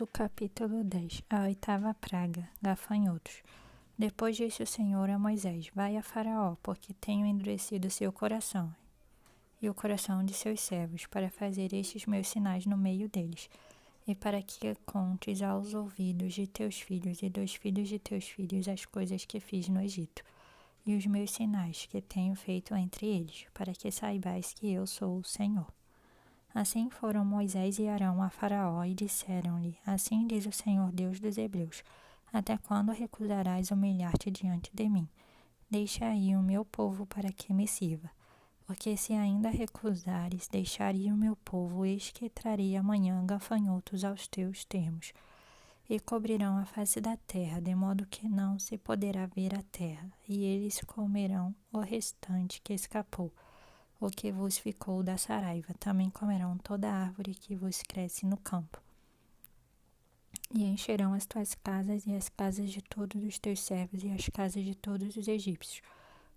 Êxodo capítulo 10. A oitava praga, gafanhotos. Depois disse o Senhor a Moisés: Vai a Faraó, porque tenho endurecido seu coração e o coração de seus servos, para fazer estes meus sinais no meio deles, e para que contes aos ouvidos de teus filhos e dos filhos de teus filhos as coisas que fiz no Egito, e os meus sinais que tenho feito entre eles, para que saibais que eu sou o Senhor. Assim foram Moisés e Arão a Faraó e disseram-lhe: Assim diz o Senhor Deus dos Hebreus: Até quando recusarás humilhar-te diante de mim? Deixa aí o meu povo para que me sirva. Porque se ainda recusares, deixaria o meu povo, eis que trarei amanhã gafanhotos aos teus termos, e cobrirão a face da terra, de modo que não se poderá ver a terra, e eles comerão o restante que escapou. O que vos ficou da saraiva, também comerão toda a árvore que vos cresce no campo. E encherão as tuas casas e as casas de todos os teus servos e as casas de todos os egípcios,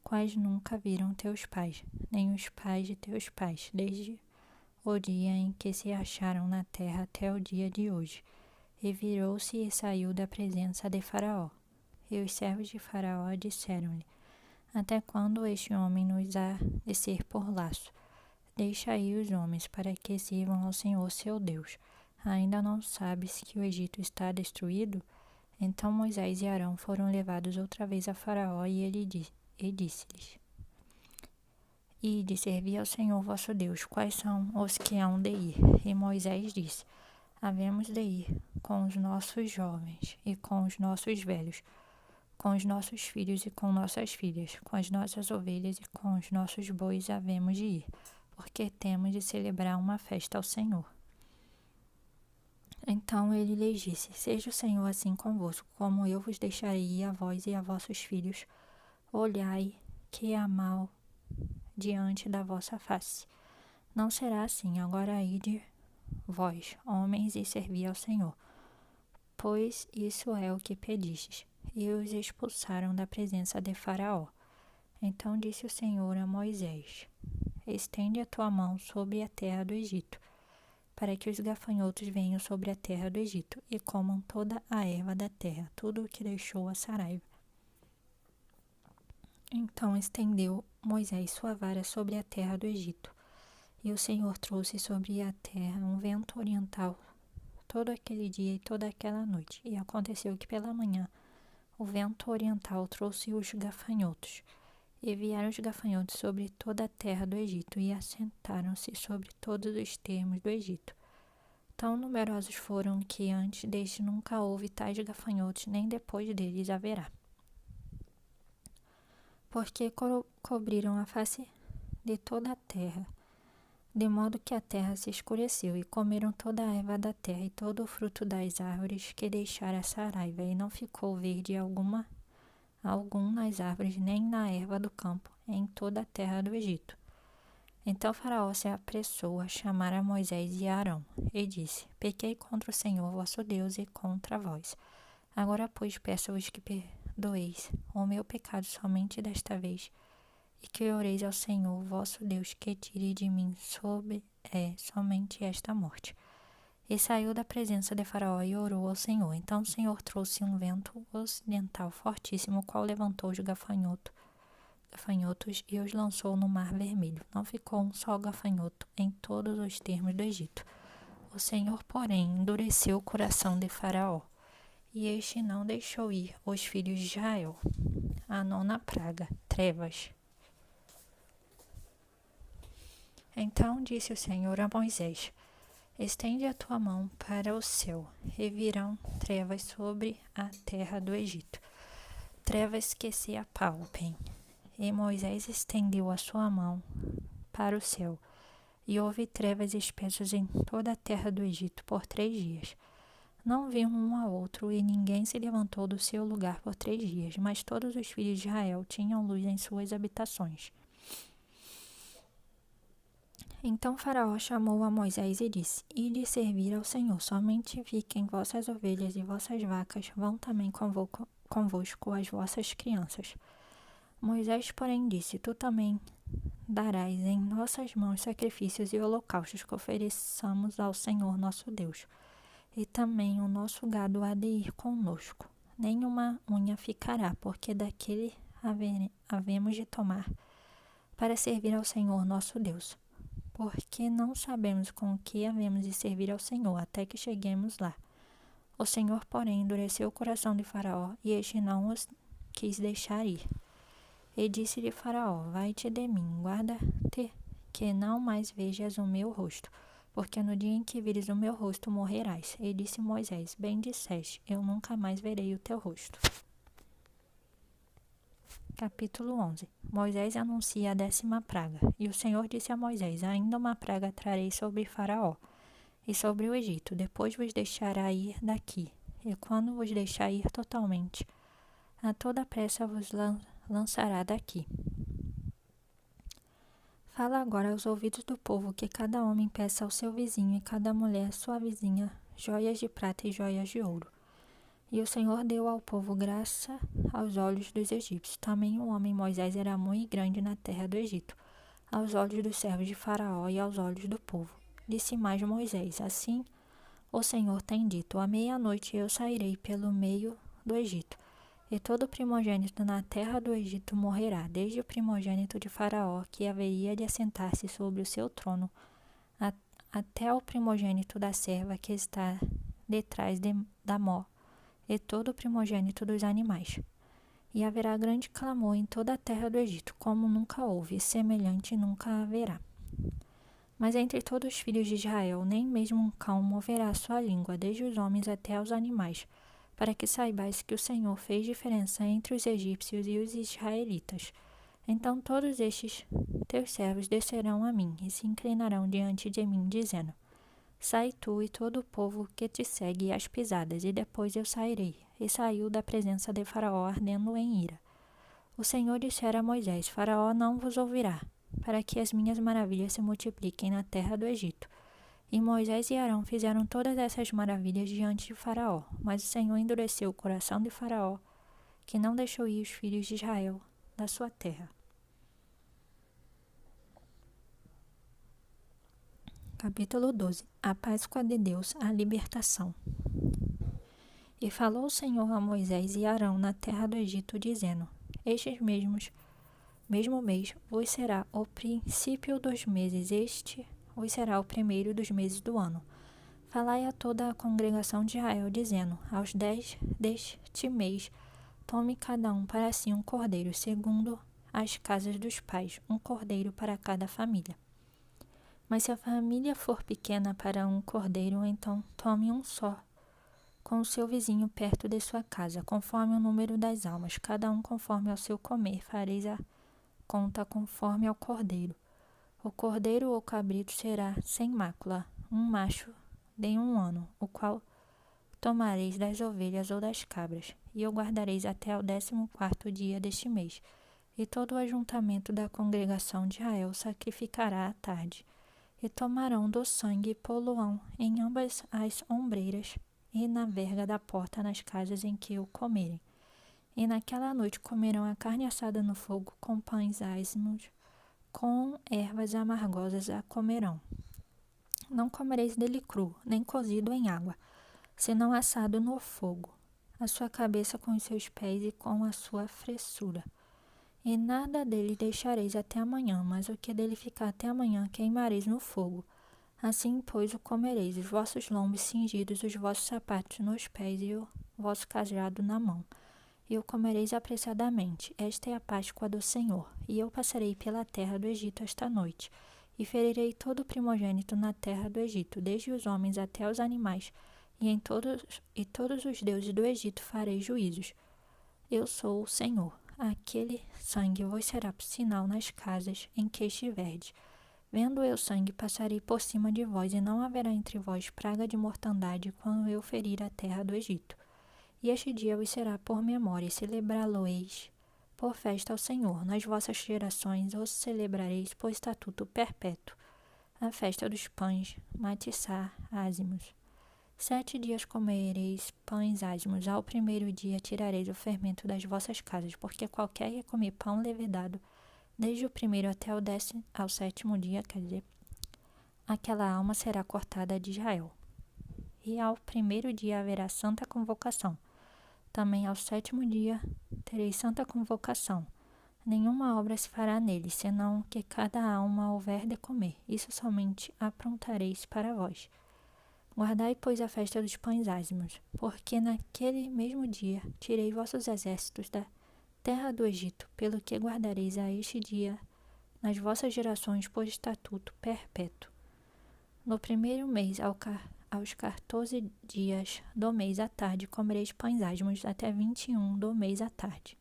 quais nunca viram teus pais, nem os pais de teus pais, desde o dia em que se acharam na terra até o dia de hoje. E virou-se e saiu da presença de Faraó. E os servos de Faraó disseram-lhe: Até quando este homem nos há de ser por laço? Deixa aí os homens, para que sirvam ao Senhor seu Deus. Ainda não sabes que o Egito está destruído? Então Moisés e Arão foram levados outra vez a Faraó, e ele disse-lhes: Ide, servi ao Senhor vosso Deus, quais são os que hão de ir? E Moisés disse: Havemos de ir com os nossos jovens e com os nossos velhos, com os nossos filhos e com nossas filhas, com as nossas ovelhas e com os nossos bois havemos de ir, porque temos de celebrar uma festa ao Senhor. Então ele lhes disse: Seja o Senhor assim convosco, como eu vos deixarei a vós e a vossos filhos. Olhai que há mal diante da vossa face. Não será assim, agora ide vós, homens, e servi ao Senhor, pois isso é o que pedistes. E os expulsaram da presença de Faraó. Então disse o Senhor a Moisés: Estende a tua mão sobre a terra do Egito, para que os gafanhotos venham sobre a terra do Egito e comam toda a erva da terra, tudo o que deixou a saraiva. Então estendeu Moisés sua vara sobre a terra do Egito, e o Senhor trouxe sobre a terra um vento oriental todo aquele dia e toda aquela noite. E aconteceu que pela manhã o vento oriental trouxe os gafanhotos, e vieram os gafanhotos sobre toda a terra do Egito, e assentaram-se sobre todos os termos do Egito. Tão numerosos foram que antes deste nunca houve tais gafanhotos, nem depois deles haverá. Porque cobriram a face de toda a terra, de modo que a terra se escureceu, e comeram toda a erva da terra e todo o fruto das árvores que deixara a saraiva, e não ficou verde algum nas árvores, nem na erva do campo, em toda a terra do Egito. Então Faraó se apressou a chamar a Moisés e a Arão, e disse: Pequei contra o Senhor vosso Deus e contra vós. Agora, pois, peço-vos que perdoeis o meu pecado somente desta vez, e que oreis ao Senhor vosso Deus, que tire de mim somente esta morte. E saiu da presença de Faraó e orou ao Senhor. Então o Senhor trouxe um vento ocidental fortíssimo, o qual levantou os gafanhotos e os lançou no mar vermelho. Não ficou um só gafanhoto em todos os termos do Egito. O Senhor, porém, endureceu o coração de Faraó, e este não deixou ir os filhos de Israel. A nona praga, trevas. Então disse o Senhor a Moisés: Estende a tua mão para o céu, e virão trevas sobre a terra do Egito, trevas que se apalpem. E Moisés estendeu a sua mão para o céu, e houve trevas espessas em toda a terra do Egito por 3 dias. Não viam um ao outro, e ninguém se levantou do seu lugar por 3 dias, mas todos os filhos de Israel tinham luz em suas habitações. Então Faraó chamou a Moisés e disse: Ide servir ao Senhor, somente fiquem vossas ovelhas e vossas vacas, vão também convosco as vossas crianças. Moisés, porém, disse: Tu também darás em nossas mãos sacrifícios e holocaustos que ofereçamos ao Senhor nosso Deus. e também o nosso gado há de ir conosco. Nenhuma unha ficará, porque daquele havemos de tomar para servir ao Senhor nosso Deus. Porque não sabemos com o que havemos de servir ao Senhor até que cheguemos lá. O Senhor, porém, endureceu o coração de Faraó, e este não os quis deixar ir. E disse-lhe Faraó: Vai-te de mim, guarda-te, que não mais vejas o meu rosto, porque no dia em que vires o meu rosto morrerás. E disse Moisés: Bem disseste, eu nunca mais verei o teu rosto. Capítulo 11. Moisés anuncia a 10ª praga. E o Senhor disse a Moisés: Ainda uma praga trarei sobre Faraó e sobre o Egito, depois vos deixará ir daqui. E quando vos deixar ir totalmente, a toda pressa vos lançará daqui. Fala agora aos ouvidos do povo que cada homem peça ao seu vizinho e cada mulher à sua vizinha joias de prata e joias de ouro. E o Senhor deu ao povo graça aos olhos dos egípcios. Também o homem Moisés era muito grande na terra do Egito, aos olhos dos servos de Faraó e aos olhos do povo. Disse mais Moisés: Assim o Senhor tem dito: à meia-noite eu sairei pelo meio do Egito, e todo primogênito na terra do Egito morrerá, desde o primogênito de Faraó, que haveria de assentar-se sobre o seu trono, até o primogênito da serva que está detrás da mó, e todo o primogênito dos animais. E haverá grande clamor em toda a terra do Egito, como nunca houve, semelhante nunca haverá. Mas entre todos os filhos de Israel, nem mesmo um cão moverá a sua língua, desde os homens até os animais, para que saibais que o Senhor fez diferença entre os egípcios e os israelitas. Então todos estes teus servos descerão a mim e se inclinarão diante de mim, dizendo: Sai tu e todo o povo que te segue às pisadas, e depois eu sairei. E saiu da presença de Faraó ardendo em ira. O Senhor dissera a Moisés: Faraó não vos ouvirá, para que as minhas maravilhas se multipliquem na terra do Egito. E Moisés e Arão fizeram todas essas maravilhas diante de Faraó. Mas o Senhor endureceu o coração de Faraó, que não deixou ir os filhos de Israel da sua terra. Capítulo 12. A Páscoa de Deus, a libertação. E falou o Senhor a Moisés e Arão na terra do Egito, dizendo: Estes mesmo mês vos será o princípio dos meses, este vos será o primeiro dos meses do ano. Falai a toda a congregação de Israel, dizendo: Aos 10 deste mês, tome cada um para si um cordeiro, segundo as casas dos pais, um cordeiro para cada família. Mas se a família for pequena para um cordeiro, então tome um só, com o seu vizinho perto de sua casa, conforme o número das almas, cada um conforme ao seu comer. Fareis a conta conforme ao cordeiro. O cordeiro ou cabrito será sem mácula, um macho de 1 ano, o qual tomareis das ovelhas ou das cabras, e o guardareis até o 14º dia deste mês. E todo o ajuntamento da congregação de Israel sacrificará à tarde. E tomarão do sangue e pô-lo-ão em ambas as ombreiras e na verga da porta nas casas em que o comerem. E naquela noite comerão a carne assada no fogo com pães ázimos, com ervas amargosas a comerão. Não comereis dele cru, nem cozido em água, senão assado no fogo, a sua cabeça com os seus pés e com a sua fressura. E nada dele deixareis até amanhã, mas o que dele ficar até amanhã queimareis no fogo. Assim, pois, o comereis, os vossos lombos cingidos, os vossos sapatos nos pés e o vosso cajado na mão. E o comereis apressadamente. Esta é a Páscoa do Senhor. E eu passarei pela terra do Egito esta noite, e ferirei todo o primogênito na terra do Egito, desde os homens até os animais, e todos os deuses do Egito farei juízos. Eu sou o Senhor. Aquele sangue vos será por sinal nas casas em que estiverdes. Vendo eu sangue, passarei por cima de vós, e não haverá entre vós praga de mortandade quando eu ferir a terra do Egito. E este dia vos será por memória, e celebrá-lo-eis por festa ao Senhor. Nas vossas gerações o celebrareis por estatuto perpétuo, a festa dos pães, matiçar, ázimos. 7 dias comereis pães ázimos, ao primeiro dia tirareis o fermento das vossas casas, porque qualquer que comer pão levedado, desde o primeiro até ao 7º dia, aquela alma será cortada de Israel. e ao primeiro dia haverá santa convocação. Também ao sétimo dia tereis santa convocação. Nenhuma obra se fará nele, senão que cada alma houver de comer. Isso somente aprontareis para vós. Guardai, pois, a festa dos pães ázimos, porque naquele mesmo dia tirei vossos exércitos da terra do Egito, pelo que guardareis a este dia nas vossas gerações por estatuto perpétuo. No primeiro mês, aos 14 dias do mês à tarde, comereis pães ázimos até 21 do mês à tarde.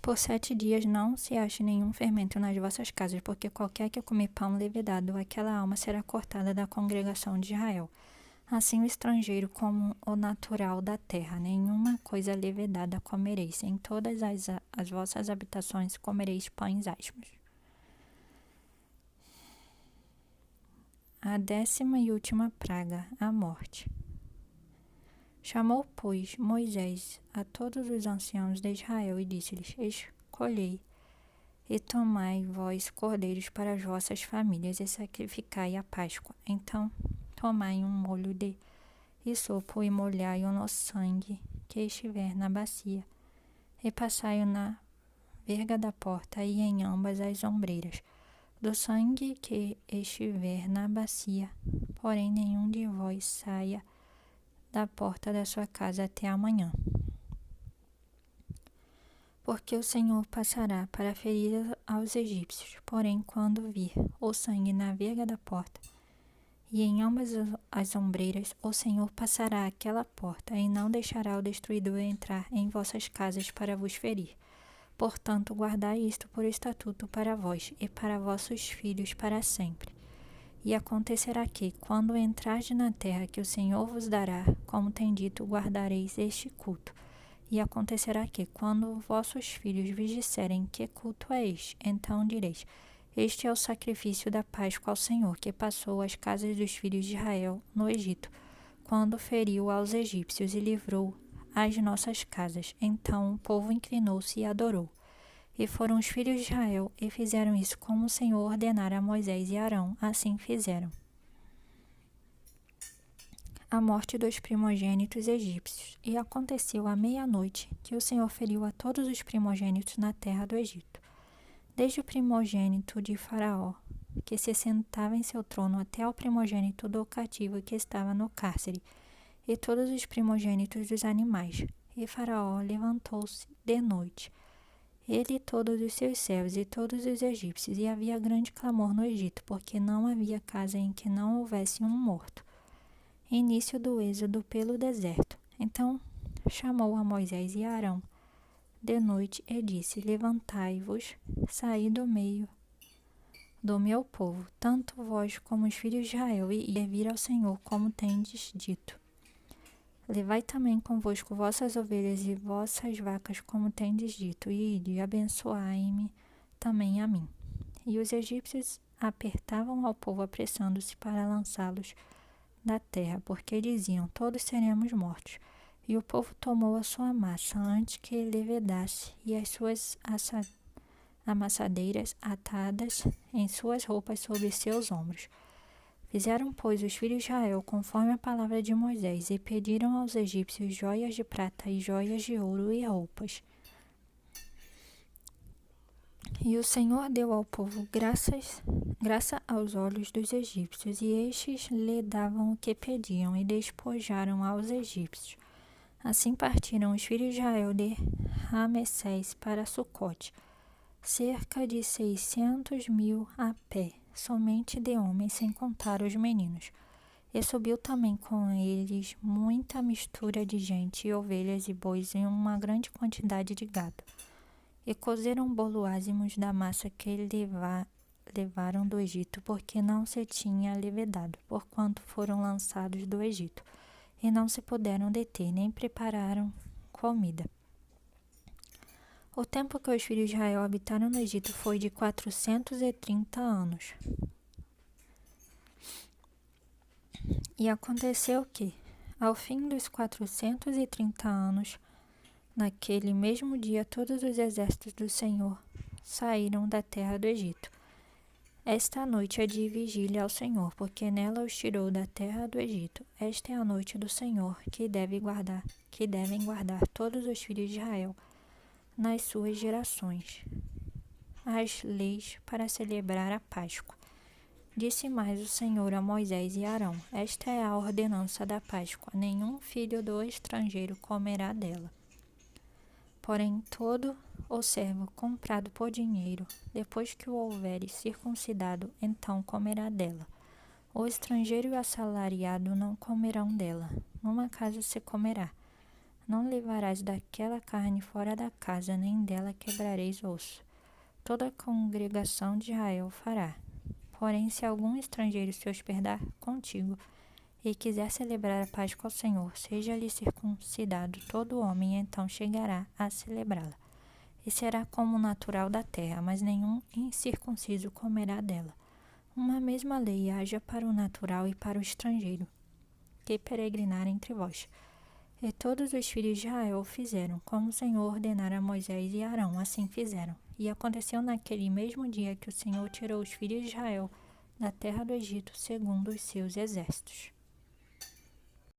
Por 7 dias não se ache nenhum fermento nas vossas casas, porque qualquer que comer pão levedado, aquela alma será cortada da congregação de Israel. Assim o estrangeiro como o natural da terra, nenhuma coisa levedada comereis. Em todas as vossas habitações comereis pães ázimos. A 10ª e última praga, a morte. Chamou, pois, Moisés a todos os anciãos de Israel e disse-lhes: Escolhei e tomai vós cordeiros para as vossas famílias e sacrificai a Páscoa. Então tomai um molho de hisopo e molhai-o no sangue que estiver na bacia, e passai-o na verga da porta e em ambas as ombreiras. Do sangue que estiver na bacia, porém nenhum de vós saia da porta da sua casa até amanhã. Porque o Senhor passará para ferir aos egípcios. Porém, quando vir o sangue na verga da porta e em ambas as ombreiras, o Senhor passará aquela porta e não deixará o destruidor entrar em vossas casas para vos ferir. Portanto, guardai isto por estatuto para vós e para vossos filhos para sempre. E acontecerá que, quando entrardes na terra que o Senhor vos dará, como tem dito, guardareis este culto. E acontecerá que, quando vossos filhos vos disserem que culto é este, então direis: Este é o sacrifício da Páscoa ao Senhor, que passou as casas dos filhos de Israel no Egito, quando feriu aos egípcios e livrou as nossas casas. Então o povo inclinou-se e adorou. E foram os filhos de Israel e fizeram isso como o Senhor ordenara a Moisés e Arão, assim fizeram. A morte dos primogênitos egípcios. E aconteceu à meia-noite que o Senhor feriu a todos os primogênitos na terra do Egito, desde o primogênito de Faraó, que se sentava em seu trono, até o primogênito do cativo que estava no cárcere, e todos os primogênitos dos animais. E Faraó levantou-se de noite, ele e todos os seus servos e todos os egípcios, e havia grande clamor no Egito, porque não havia casa em que não houvesse um morto. Início do êxodo pelo deserto. Então chamou a Moisés e a Arão de noite e disse: Levantai-vos, saí do meio do meu povo, tanto vós como os filhos de Israel, e servir ao Senhor, como tendes dito. Levai também convosco vossas ovelhas e vossas vacas, como tendes dito, e ide, abençoai-me também a mim. E os egípcios apertavam ao povo, apressando-se para lançá-los da terra, porque diziam: todos seremos mortos. E o povo tomou a sua massa antes que levedasse, e as suas amassadeiras atadas em suas roupas sobre seus ombros. Fizeram, pois, os filhos de Israel conforme a palavra de Moisés, e pediram aos egípcios joias de prata e joias de ouro e roupas. E o Senhor deu ao povo graça aos olhos dos egípcios, e estes lhe davam o que pediam, e despojaram aos egípcios. Assim partiram os filhos de Israel de Ramessés para Sucote, cerca de 600.000 a pé, somente de homens, sem contar os meninos. E subiu também com eles muita mistura de gente, e ovelhas e bois, e uma grande quantidade de gado. E cozeram bolo ázimos da massa que levaram do Egito, porque não se tinha levedado, porquanto foram lançados do Egito, e não se puderam deter, nem prepararam comida. O tempo que os filhos de Israel habitaram no Egito foi de 430 anos. E aconteceu que, ao fim dos 430 anos, naquele mesmo dia, todos os exércitos do Senhor saíram da terra do Egito. Esta noite é de vigília ao Senhor, porque nela os tirou da terra do Egito. Esta é a noite do Senhor, que devem guardar todos os filhos de Israel nas suas gerações, as leis para celebrar a Páscoa. Disse mais o Senhor a Moisés e Arão: Esta é a ordenança da Páscoa: nenhum filho do estrangeiro comerá dela. Porém, todo o servo comprado por dinheiro, depois que o houveres circuncidado, então comerá dela. O estrangeiro e o assalariado não comerão dela. Numa casa se comerá. Não levarás daquela carne fora da casa, nem dela quebrareis osso. Toda a congregação de Israel fará. Porém, se algum estrangeiro se hospedar contigo e quiser celebrar a Páscoa ao Senhor, seja-lhe circuncidado todo homem, então chegará a celebrá-la. E será como natural da terra, mas nenhum incircunciso comerá dela. Uma mesma lei haja para o natural e para o estrangeiro, que peregrinar entre vós. E todos os filhos de Israel fizeram, como o Senhor ordenara a Moisés e Arão, assim fizeram. E aconteceu naquele mesmo dia que o Senhor tirou os filhos de Israel da terra do Egito, segundo os seus exércitos.